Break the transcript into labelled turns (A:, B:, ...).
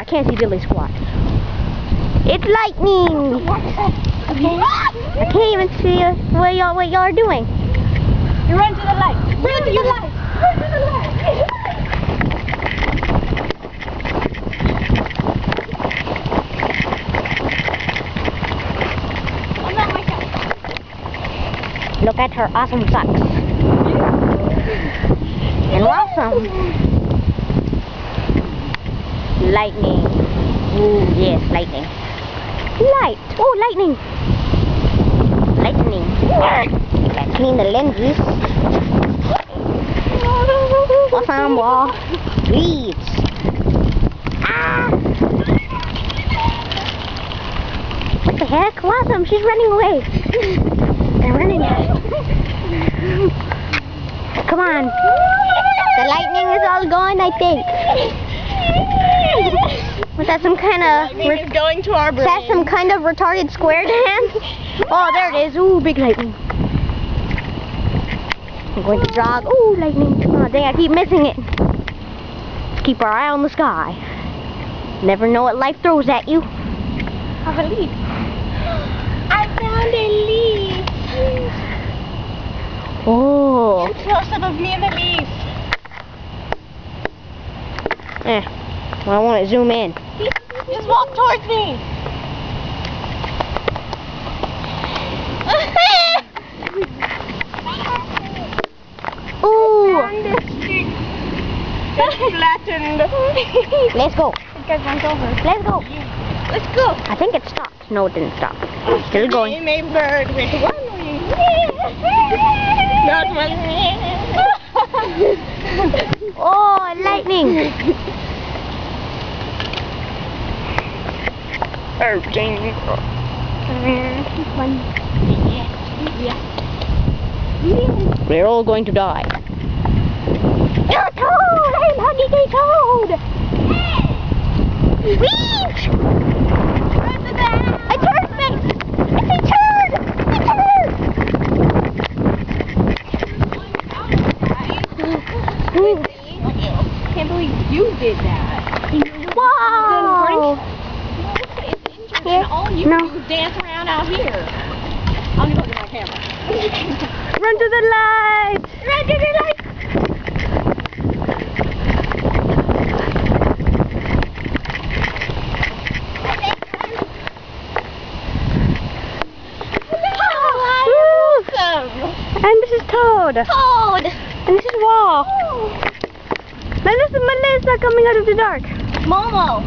A: can't see diddly squat. It's lightning! I can't even see what y'all are doing.
B: You run to the light. Run to the light. Run to the light. I'm not my cat.
A: Look at her awesome socks. And awesome. Lightning. Ooh, yes, lightning. Light. Oh, lightning. Lightning. Gotta clean the lenses. Awesome wall. Weeds. Ah! What the heck? Awesome, she's running away. They're running. Come on. The lightning is all gone, I think. Was that some kind of...
B: Lightning is going to our brain.
A: Is that some kind of retarded square dance? Oh, there it is. Ooh, big lightning. I'm going to jog. Ooh, lightning. Oh, dang, I keep missing it. Let's keep our eye on the sky. Never know what life throws at you.
B: I have a leaf. I found a leaf.
A: Oh.
B: Get close-up of me and the leaf.
A: Well, I want to zoom in.
B: Just walk towards me.
A: Ooh.
B: It's flattened.
A: Let's go.
B: Guys, runs over.
A: Let's go.
B: Let's go.
A: I think it stopped. No, it didn't stop. It's still going.
B: I'm a bird with one wing. Not one wing.
A: Oh, lightning.
B: Oh, dang.
A: We're all going to die. You're a toad! I'm hugging a toad! Reach! A turd mate! It's a turd! A turd!
B: I can't believe you did that.
A: Wow!
B: And all you
A: No.
B: do is dance around out here. I'm gonna look at my camera.
A: Run to the light! Run to the light!
B: Awesome.
A: And this is Toad.
B: Toad.
A: And this is Wall. Melissa coming out of the dark.
B: Momo.